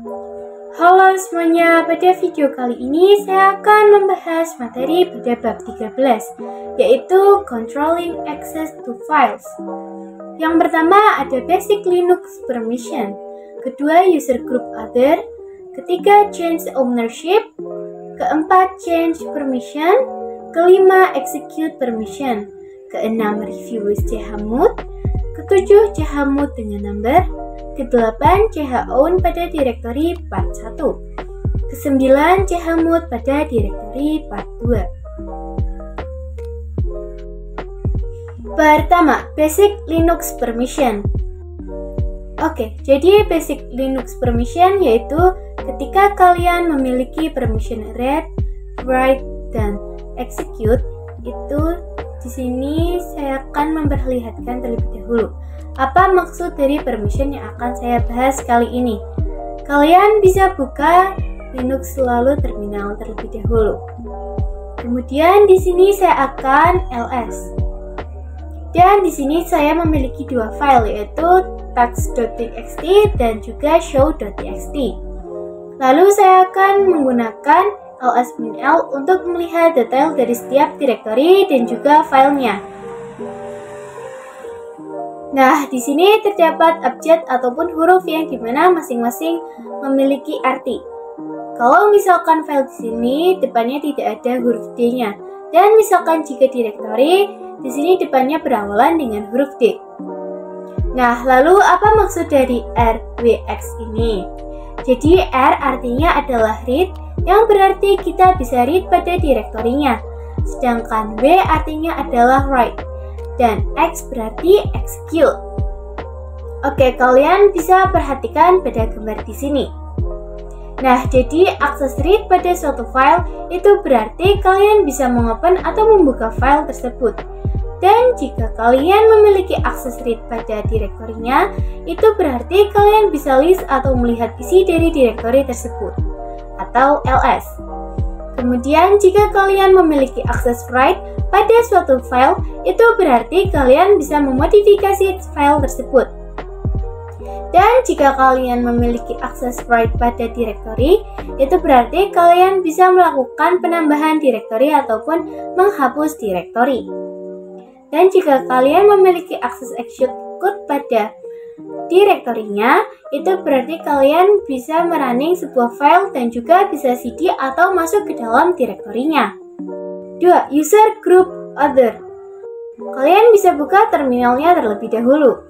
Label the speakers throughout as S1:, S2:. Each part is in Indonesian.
S1: Halo semuanya, pada video kali ini saya akan membahas materi pada bab 13, yaitu Controlling Access to Files. Yang pertama ada Basic Linux Permission, kedua User Group Other, ketiga Change Ownership, keempat Change Permission, kelima Execute Permission, keenam Review with chmod, ketujuh chmod dengan number, ke-8 chown pada direktori part 1, ke-9 chmod pada direktori part 2. Pertama, Basic Linux Permission. Oke, jadi Basic Linux Permission yaitu ketika kalian memiliki permission read, write, dan execute, itu di sini saya akan memperlihatkan terlebih dahulu apa maksud dari permission yang akan saya bahas kali ini. Kalian bisa buka Linux Lalu Terminal terlebih dahulu. Kemudian di sini saya akan ls. Dan di sini saya memiliki dua file, yaitu tax.txt dan juga show.txt. Lalu saya akan menggunakan ls-l untuk melihat detail dari setiap direktori dan juga filenya. Nah, di sini terdapat abjad ataupun huruf yang dimana masing-masing memiliki arti. Kalau misalkan file di sini depannya tidak ada huruf D-nya, dan misalkan jika direktori di sini depannya berawalan dengan huruf D. Nah, lalu apa maksud dari RWX ini? Jadi R artinya adalah read, yang berarti kita bisa read pada direktorinya. Sedangkan W artinya adalah write, dan X berarti execute. Oke, kalian bisa perhatikan pada gambar di sini. Nah, jadi akses read pada suatu file itu berarti kalian bisa mengopen atau membuka file tersebut. Dan jika kalian memiliki akses read pada direktorinya, itu berarti kalian bisa list atau melihat isi dari direktori tersebut, atau ls. Kemudian jika kalian memiliki akses write pada suatu file, itu berarti kalian bisa memodifikasi file tersebut. Dan jika kalian memiliki akses write pada direktori, itu berarti kalian bisa melakukan penambahan direktori ataupun menghapus direktori. Dan jika kalian memiliki akses execute pada direktorinya, itu berarti kalian bisa merunning sebuah file dan juga bisa cd atau masuk ke dalam direktorinya. 2. User Group Other. Kalian bisa buka terminalnya terlebih dahulu.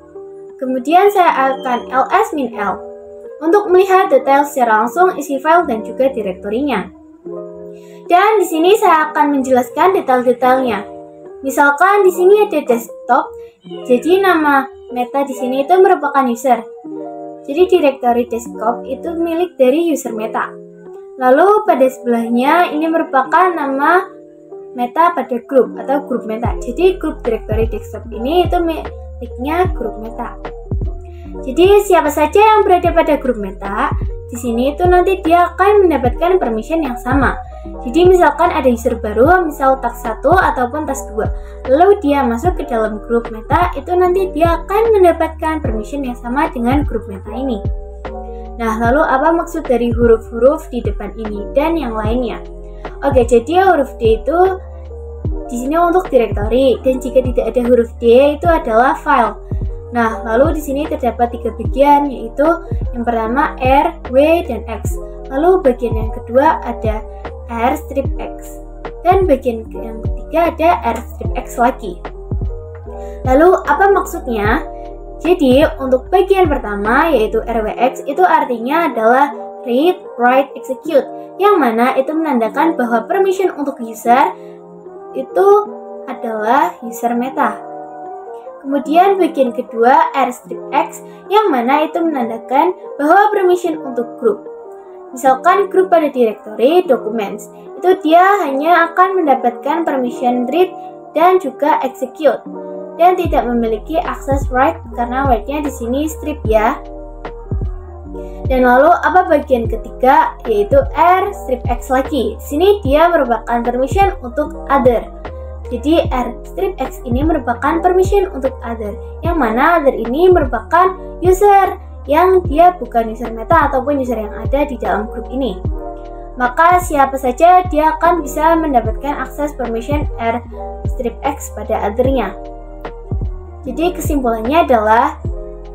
S1: Kemudian saya akan ls-l untuk melihat detail secara langsung isi file dan juga direktorinya. Dan di sini saya akan menjelaskan detail-detailnya. Misalkan di sini ada desktop, jadi nama meta di sini itu merupakan user. Jadi direktori desktop itu milik dari user meta. Lalu pada sebelahnya ini merupakan nama meta pada grup atau grup meta. Jadi grup direktori desktop ini itu miliknya grup meta. Jadi siapa saja yang berada pada grup meta, di sini itu nanti dia akan mendapatkan permission yang sama. Jadi misalkan ada user baru, misal task 1 ataupun task 2, lalu dia masuk ke dalam grup meta, itu nanti dia akan mendapatkan permission yang sama dengan grup meta ini. Nah, lalu apa maksud dari huruf-huruf di depan ini dan yang lainnya? Oke, jadi huruf D itu di sini untuk direktori, dan jika tidak ada huruf D itu adalah file. Nah, lalu di sini terdapat 3 bagian, yaitu yang pertama R, W, dan X. Lalu bagian yang kedua ada R-X, dan bagian yang ketiga ada R-X lagi. Lalu apa maksudnya? Jadi untuk bagian pertama yaitu RWX itu artinya adalah read, write, execute, yang mana itu menandakan bahwa permission untuk user itu adalah user meta. Kemudian bagian kedua R-X, yang mana itu menandakan bahwa permission untuk grup. Misalkan grup pada direktori documents, itu dia hanya akan mendapatkan permission read dan juga execute, dan tidak memiliki akses write karena write-nya di sini strip ya. Dan lalu apa bagian ketiga yaitu R-X lagi. Di sini dia merupakan permission untuk other. Jadi R-X ini merupakan permission untuk other, yang mana other ini merupakan user yang dia bukan user meta ataupun user yang ada di dalam grup ini. Maka siapa saja dia akan bisa mendapatkan akses permission r-x pada other-nya. Jadi kesimpulannya adalah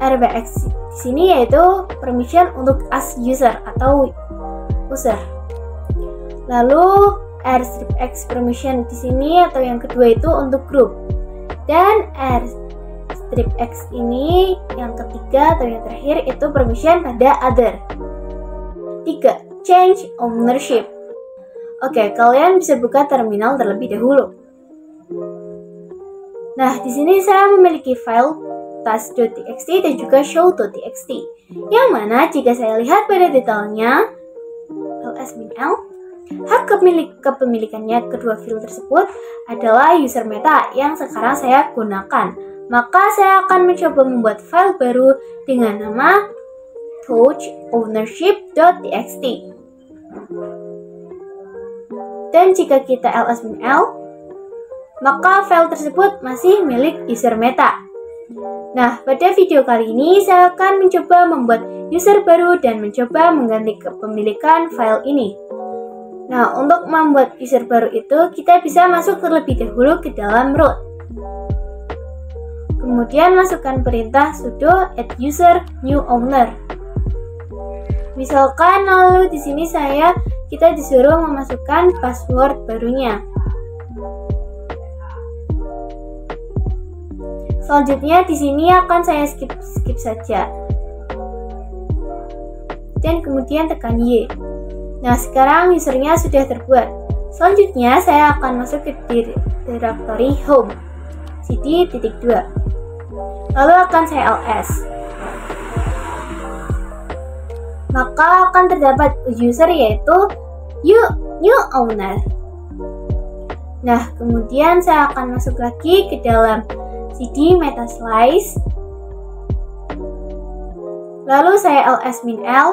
S1: RBX di sini yaitu permission untuk as user atau user. Lalu r-x permission di sini atau yang kedua itu untuk grup. Dan r-x ini yang ketiga atau yang terakhir itu permission pada other. 3. Change ownership. Oke, kalian bisa buka terminal terlebih dahulu. Nah, di sini saya memiliki file task.txt dan juga show.txt. Yang mana jika saya lihat pada detailnya ls-l, hak kepemilikannya kedua file tersebut adalah user meta yang sekarang saya gunakan. Maka saya akan mencoba membuat file baru dengan nama touchownership.txt. Dan jika kita ls-l, maka file tersebut masih milik user meta. Nah, pada video kali ini saya akan mencoba membuat user baru dan mencoba mengganti kepemilikan file ini. Nah, untuk membuat user baru itu kita bisa masuk terlebih dahulu ke dalam root. Kemudian masukkan perintah sudo add user new owner. Misalkan lalu di sini kita disuruh memasukkan password barunya. Selanjutnya di sini akan saya skip saja. Dan kemudian tekan Y. Nah, sekarang usernya sudah terbuat. Selanjutnya saya akan masuk ke directory home cd.2. Lalu akan saya ls. Maka akan terdapat user yaitu new owner. Nah, kemudian saya akan masuk lagi ke dalam cd metaslice. Lalu saya ls-l.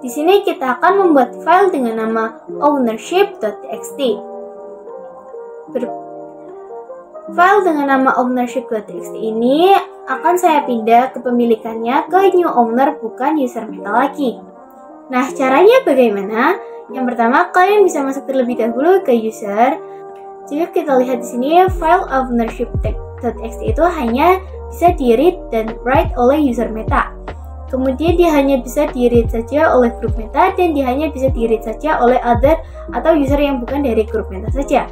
S1: Di sini kita akan membuat file dengan nama ownership.txt. File dengan nama ownership.txt ini akan saya pindah kepemilikannya ke new owner bukan user meta lagi. Nah, caranya bagaimana? Yang pertama, kalian bisa masuk terlebih dahulu ke user. Jika kita lihat di sini, file ownership.txt itu hanya bisa di-read dan write oleh user meta. Kemudian dia hanya bisa di-read saja oleh grup meta dan dia hanya bisa di-read saja oleh other atau user yang bukan dari grup meta saja.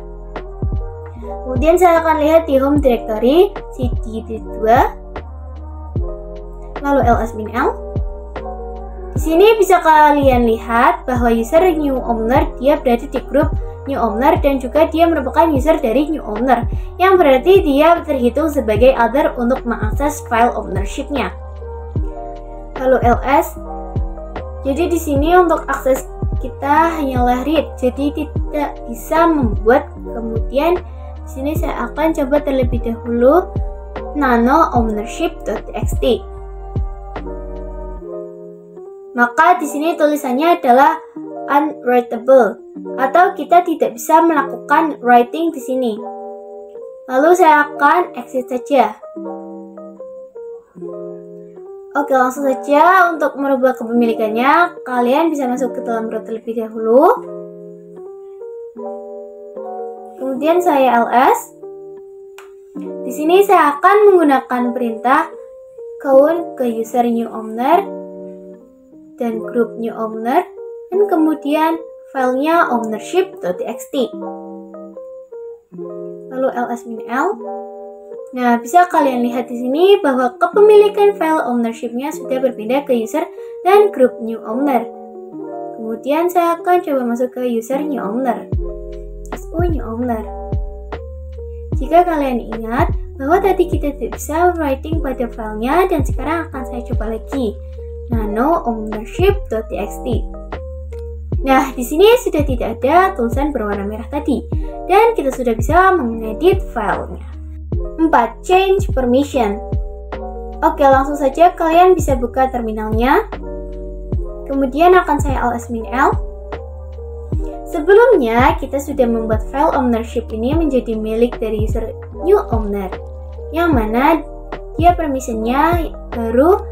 S1: Kemudian saya akan lihat di home directory cd.2, lalu ls-l. Di sini bisa kalian lihat bahwa user new owner dia berada di grup new owner dan juga dia merupakan user dari new owner, yang berarti dia terhitung sebagai other untuk mengakses file ownership-nya. Lalu ls. Jadi di sini untuk akses kita hanyalah read, jadi tidak bisa membuat. Kemudian di sini saya akan coba terlebih dahulu nano ownership.txt. Maka di sini tulisannya adalah unwritable atau kita tidak bisa melakukan writing di sini. Lalu saya akan exit saja. Oke, langsung saja untuk merubah kepemilikannya, kalian bisa masuk ke dalam root terlebih dahulu. Kemudian saya ls. Di sini saya akan menggunakan perintah count ke user new owner dan group new owner dan kemudian filenya ownership.txt. Lalu ls-l. Nah, bisa kalian lihat di sini bahwa kepemilikan file ownership-nya sudah berpindah ke user dan group new owner. Kemudian saya akan coba masuk ke user new owner. New owner. Jika kalian ingat bahwa tadi kita tidak bisa writing pada filenya dan sekarang akan saya coba lagi. Nano ownership.txt. Nah, di sini sudah tidak ada tulisan berwarna merah tadi dan kita sudah bisa mengedit filenya. 4. Change permission. Oke, langsung saja kalian bisa buka terminalnya. Kemudian akan saya ls-l. Sebelumnya, kita sudah membuat file ownership ini menjadi milik dari user new owner, yang mana dia permissionnya baru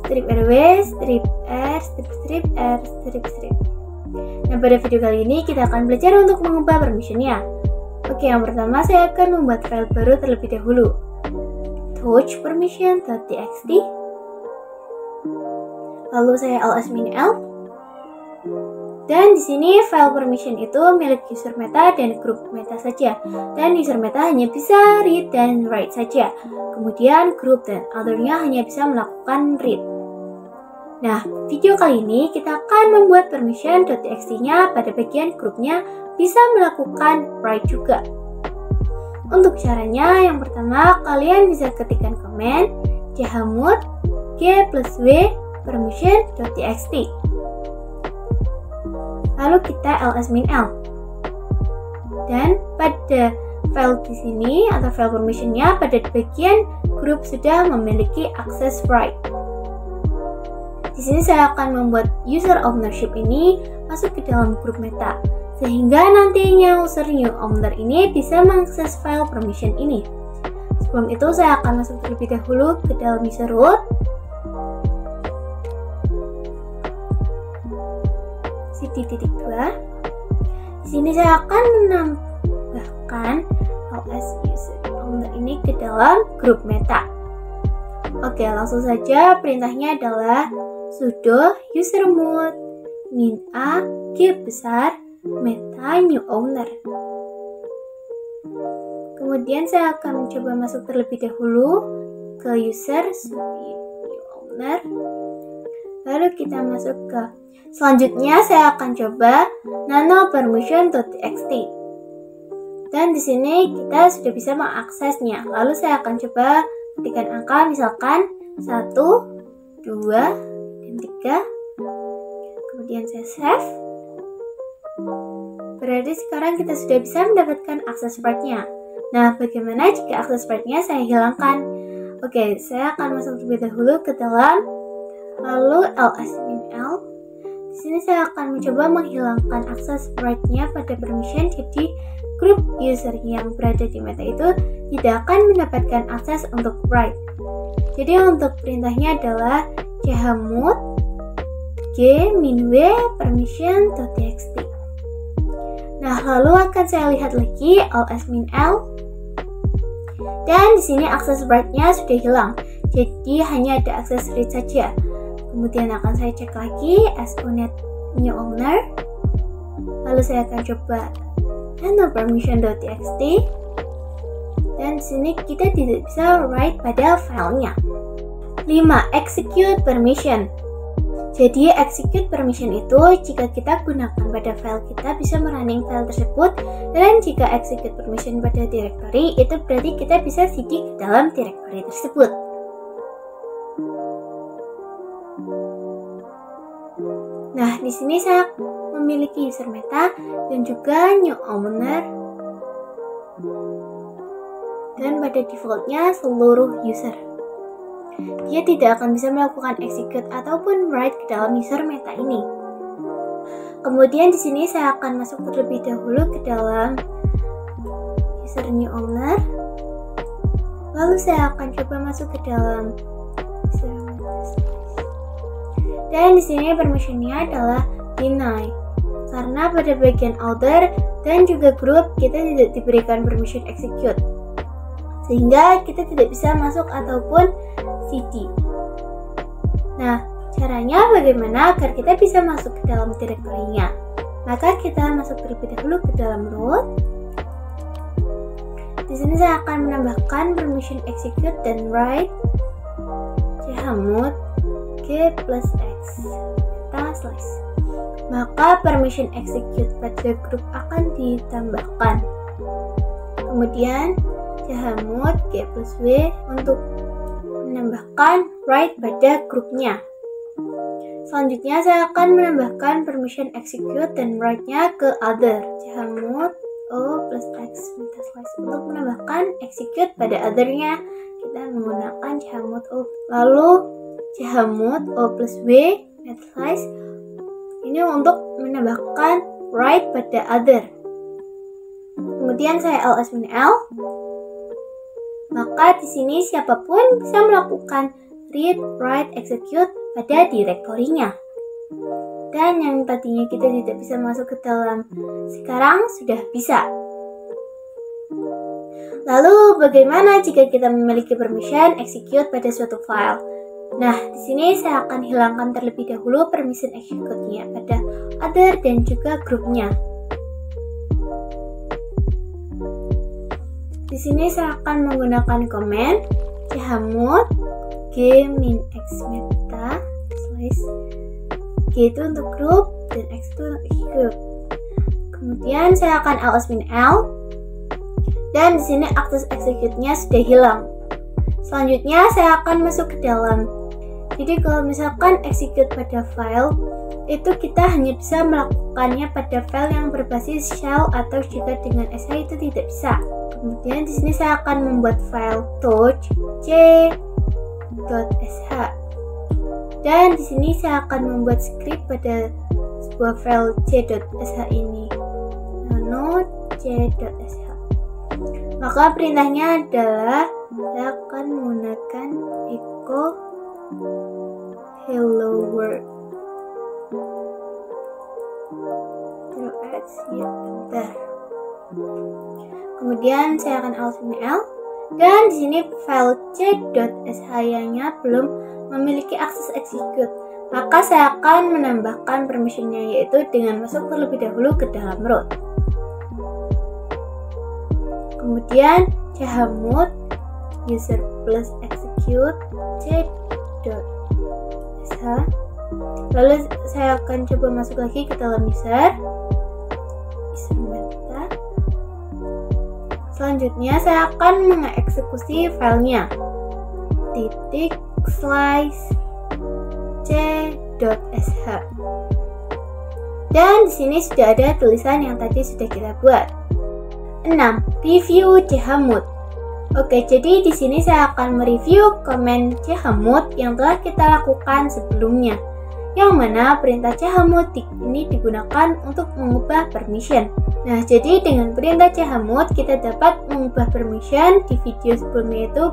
S1: strip RW, strip R, strip R, strip. Nah, pada video kali ini kita akan belajar untuk mengubah permissionnya. Oke, yang pertama saya akan membuat file baru terlebih dahulu. Touch permission.txt. Lalu saya ls-l. Dan di sini file permission itu milik user meta dan grup meta saja. Dan user meta hanya bisa read dan write saja. Kemudian grup dan other-nya hanya bisa melakukan read. Nah, video kali ini kita akan membuat permission.txt-nya pada bagian grupnya bisa melakukan write juga. Untuk caranya, yang pertama kalian bisa ketikkan command chmod g+w permission.txt. Lalu kita ls-l. Dan pada file di sini atau file permissionnya pada bagian grup sudah memiliki akses write. Di sini saya akan membuat user ownership ini masuk ke dalam grup meta, sehingga nantinya user new owner ini bisa mengakses file permission ini. Sebelum itu saya akan masuk terlebih dahulu ke dalam user root. cd.2. Di sini saya akan menambahkan ls user owner ini ke dalam grup meta. Oke, langsung saja perintahnya adalah sudo usermod min a g besar meta new owner. Kemudian saya akan mencoba masuk terlebih dahulu ke user new owner. Lalu kita masuk ke selanjutnya saya akan coba nano permission.txt. Dan di sini kita sudah bisa mengaksesnya. Lalu saya akan coba ketikkan angka misalkan 1, 2, dan 3. Kemudian saya save. Berarti sekarang kita sudah bisa mendapatkan akses write-nya. Nah, bagaimana jika akses write-nya saya hilangkan? Oke, saya akan masuk terlebih dahulu ke dalam, lalu ls-l. Di sini saya akan mencoba menghilangkan akses write-nya pada permission, jadi grup user yang berada di meta itu tidak akan mendapatkan akses untuk write. Jadi untuk perintahnya adalah chmod g-w permission.txt. Nah, lalu akan saya lihat lagi ls-l. Dan di sini akses write-nya sudah hilang. Jadi hanya ada akses read saja. Kemudian akan saya cek lagi sonet new owner. Lalu saya akan coba nano permission.txt. Dan di sini kita tidak bisa write pada filenya. 5. Execute permission. Jadi execute permission itu jika kita gunakan pada file kita bisa merunning file tersebut, dan jika execute permission pada directory itu berarti kita bisa cd ke dalam directory tersebut. Nah, di sini saya memiliki user meta dan juga new owner, dan pada defaultnya seluruh user. Dia tidak akan bisa melakukan execute ataupun write ke dalam user meta ini. Kemudian di sini saya akan masuk terlebih dahulu ke dalam user new owner. Lalu saya akan coba masuk ke dalam user meta. Dan di sini permissionnya adalah deny. Karena pada bagian other dan juga group kita tidak diberikan permission execute, sehingga kita tidak bisa masuk ataupun cd. Nah, caranya bagaimana agar kita bisa masuk ke dalam directory-nya? Maka kita masuk terlebih dahulu ke dalam root. Di sini saya akan menambahkan permission execute dan write chmod g+x meta slice. Maka permission execute pada grup akan ditambahkan. Kemudian chmod g+w untuk menambahkan write pada grupnya. Selanjutnya saya akan menambahkan permission execute dan write-nya ke other. Chmod o+x meta slice untuk menambahkan execute pada other-nya kita menggunakan chmod o. Lalu chmod o+w meta slice ini untuk menambahkan write pada other. Kemudian saya ls-l. Maka di sini siapapun bisa melakukan read, write, execute pada direktorinya. Dan yang tadinya kita tidak bisa masuk ke dalam, sekarang sudah bisa. Lalu bagaimana jika kita memiliki permission execute pada suatu file? Nah, di sini saya akan hilangkan terlebih dahulu permission execute-nya pada other dan juga grupnya. Di sini saya akan menggunakan command chmod g-x-meta G itu untuk group dan X itu untuk execute. Kemudian saya akan ls-l dan di sini akses execute-nya sudah hilang. Selanjutnya saya akan masuk ke dalam. Jadi kalau misalkan execute pada file, itu kita hanya bisa melakukannya pada file yang berbasis shell atau juga dengan sh itu tidak bisa. Kemudian di sini saya akan membuat file touch.ch dan di sini saya akan membuat script pada sebuah file c.sh ini. nano.c.sh. Maka perintahnya adalah saya akan menggunakan echo hello world. Terus ya, bentar. Kemudian saya akan ls-l dan di sini file c.sh-nya belum memiliki akses execute. Maka saya akan menambahkan permissionnya yaitu dengan masuk terlebih dahulu ke dalam root. Kemudian chmod user plus execute c.sh. Lalu saya akan coba masuk lagi ke dalam user meta. Selanjutnya saya akan mengeksekusi filenya .slice c.sh. Dan di sini sudah ada tulisan yang tadi sudah kita buat. 6. Review chmod. Oke, jadi di sini saya akan mereview command chmod yang telah kita lakukan sebelumnya, yang mana perintah chmod ini digunakan untuk mengubah permission. Nah, jadi dengan perintah chmod kita dapat mengubah permission. Di video sebelumnya itu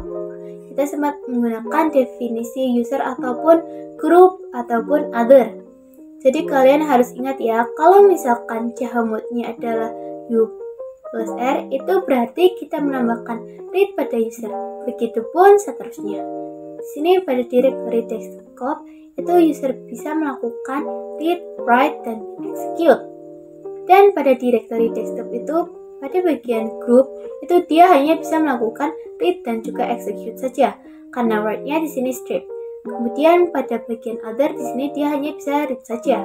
S1: kita sempat menggunakan definisi user ataupun group ataupun other. Jadi kalian harus ingat ya, kalau misalkan chmod-nya adalah u plus r, itu berarti kita menambahkan read pada user. Begitupun seterusnya. Di sini pada directory desktop itu user bisa melakukan read, write, dan execute. Dan pada directory desktop itu pada bagian group itu dia hanya bisa melakukan read dan juga execute saja karena word-nya di sini strip. Kemudian pada bagian other di sini dia hanya bisa read saja.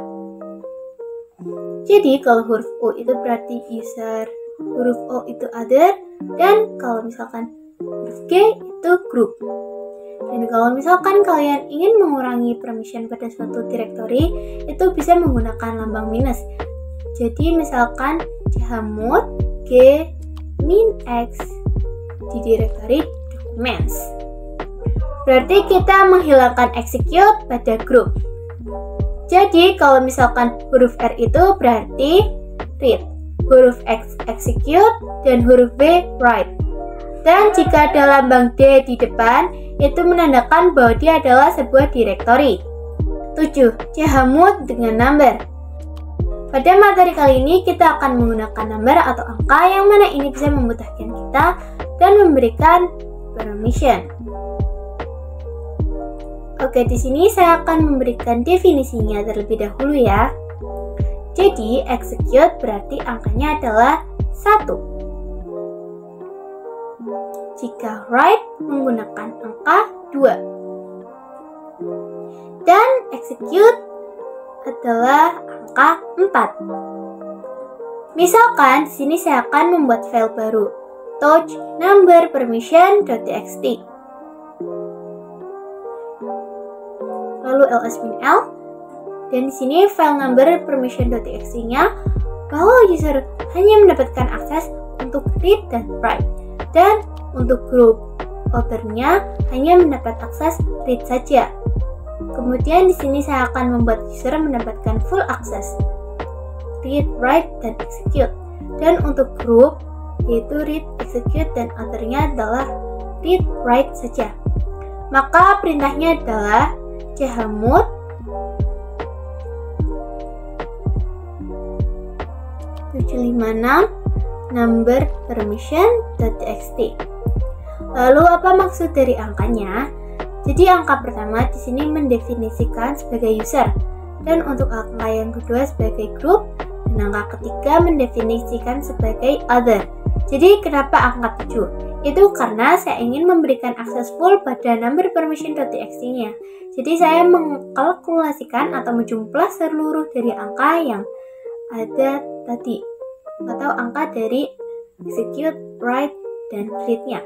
S1: Jadi kalau huruf O itu berarti user, huruf O itu other, dan kalau misalkan huruf G itu group. Dan kalau misalkan kalian ingin mengurangi permission pada suatu directory, itu bisa menggunakan lambang minus. Jadi misalkan chmod g -x di directory documents. Berarti kita menghilangkan execute pada group. Jadi kalau misalkan huruf R itu berarti read, huruf X execute, dan huruf B write. Dan jika ada lambang D di depan, itu menandakan bahwa dia adalah sebuah directory. 7. Chmod dengan number. Pada materi kali ini kita akan menggunakan number atau angka yang mana ini bisa memudahkan kita dan memberikan permission. Oke, di sini saya akan memberikan definisinya terlebih dahulu ya. Jadi, execute berarti angkanya adalah 1. Jika write menggunakan angka 2. Dan execute adalah angka 4. Misalkan di sini saya akan membuat file baru, touch number permission.txt. Lalu ls-l, dan di sini file number permission.txt-nya bahwa user hanya mendapatkan akses untuk read dan write, dan untuk group author-nya hanya mendapat akses read saja. Kemudian di sini saya akan membuat user mendapatkan full akses read, write, dan execute. Dan untuk group yaitu read, execute, dan author-nya adalah read, write saja. Maka perintahnya adalah chmod number permission.txt. Lalu apa maksud dari angkanya? Jadi angka pertama di sini mendefinisikan sebagai user, dan untuk angka yang kedua sebagai group, dan angka ketiga mendefinisikan sebagai other. Jadi kenapa angka 7? Itu karena saya ingin memberikan akses full pada number permission.txt-nya. Jadi saya mengkalkulasikan atau menjumlah seluruh dari angka yang ada tadi, atau angka dari execute, write, dan read-nya.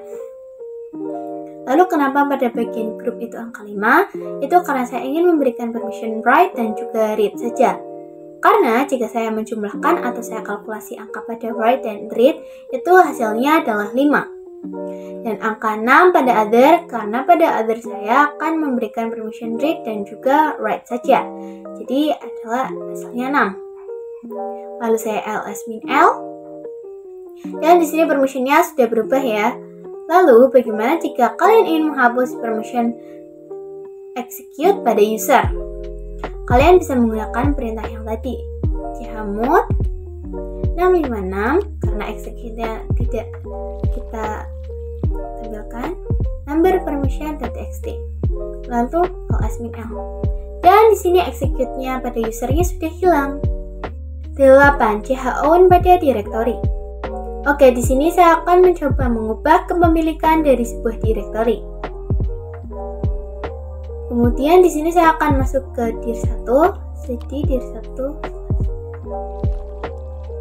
S1: Lalu kenapa pada bagian grup itu angka 5? Itu karena saya ingin memberikan permission write dan juga read saja. Karena jika saya menjumlahkan atau saya kalkulasi angka pada write dan read, itu hasilnya adalah 5. Dan angka 6 pada other, karena pada other saya akan memberikan permission read dan juga write saja. Jadi adalah hasilnya 6. Lalu saya ls min l. Dan di sini permissionnya sudah berubah ya. Lalu bagaimana jika kalian ingin menghapus permission execute pada user? Kalian bisa menggunakan perintah yang tadi, chmod 656, karena execute-nya tidak kita tampilkan, number permission.txt. Lalu ls min l. Dan di sini execute-nya pada usernya sudah hilang. 8. chown pada directory. Oke, di sini saya akan mencoba mengubah kepemilikan dari sebuah directory. Kemudian di sini saya akan masuk ke dir1, cd dir1.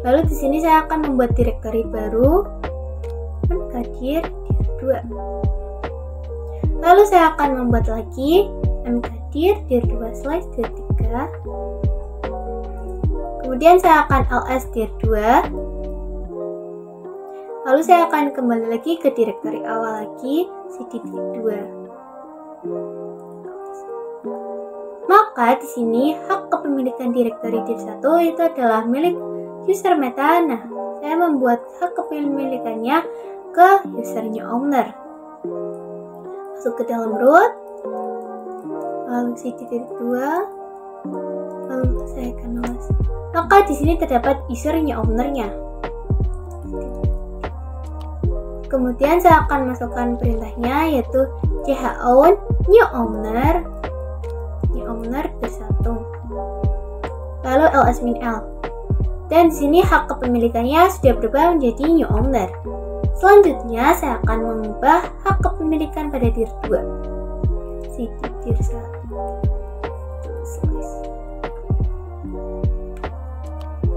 S1: Lalu di sini saya akan membuat directory baru, mkdir dir2. Lalu saya akan membuat lagi mkdir dir2 dir3. Kemudian saya akan ls dir2. Lalu saya akan kembali lagi ke directory awal lagi, cd dir2. Maka di sini hak kepemilikan directory dir1 itu adalah milik user meta. Nah, saya membuat hak kepemilikannya ke usernya owner. Masuk ke dalam root, lalu cd dir2, lalu saya akan ls. Maka di sini terdapat usernya ownernya. Kemudian saya akan masukkan perintahnya, yaitu chown new owner dir1. Lalu ls min l. Dan di sini hak kepemilikannya sudah berubah menjadi new owner. Selanjutnya saya akan mengubah hak kepemilikan pada dir2. cd dir1.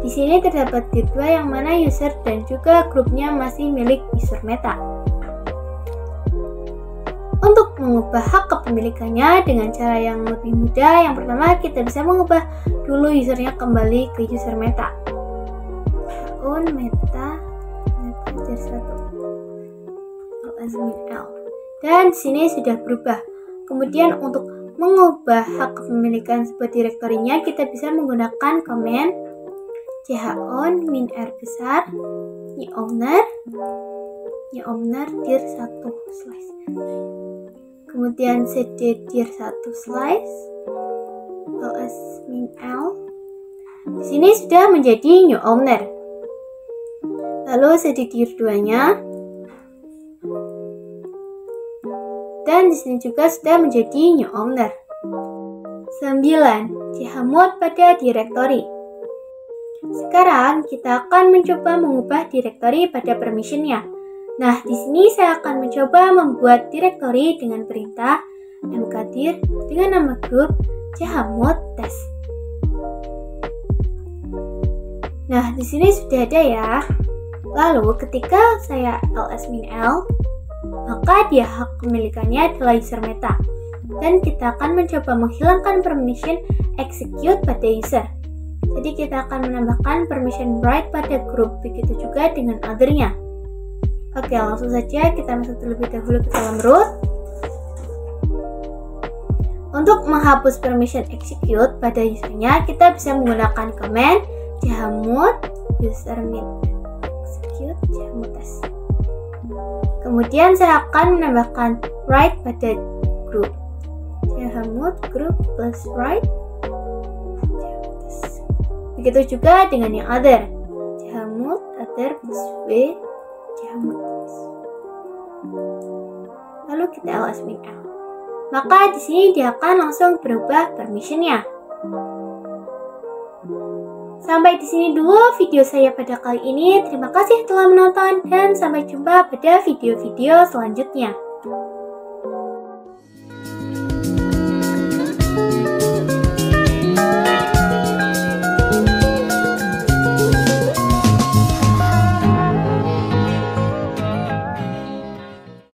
S1: Di sini terdapat dir2 yang mana user dan juga grupnya masih milik user meta. Untuk mengubah hak kepemilikannya dengan cara yang lebih mudah, yang pertama kita bisa mengubah dulu usernya kembali ke user meta. Chown meta dir1 ls min l. Dan di sini sudah berubah. Kemudian untuk mengubah hak kepemilikan sebuah direktorinya, kita bisa menggunakan command chown min r besar new owner dir1 slice. Kemudian cd dir1 slice ls min l. Di sini sudah menjadi new owner. Lalu cd dir2-nya. Dan di sini juga sudah menjadi new owner. 9. Chmod pada directory. Sekarang kita akan mencoba mengubah directory pada permissionnya. Nah, di sini saya akan mencoba membuat directory dengan perintah mkdir dengan nama grup chmod test. Nah, di sini sudah ada ya. Lalu ketika saya ls min l, maka dia hak kepemilikannya adalah user meta. Dan kita akan mencoba menghilangkan permission execute pada user. Jadi kita akan menambahkan permission write pada grup, begitu juga dengan other-nya. Oke, langsung saja kita masuk terlebih dahulu ke dalam root. Untuk menghapus permission execute pada usernya, kita bisa menggunakan command chmod user min execute chmod test. Kemudian saya akan menambahkan write pada group. Jahamut group plus right. Begitu juga dengan yang other. Jahamut other plus w. Jahamut. Lalu kita ls min l. Maka di sini dia akan langsung berubah permissionnya. Sampai di sini dulu video saya pada kali ini. Terima kasih telah menonton dan sampai jumpa pada video-video selanjutnya.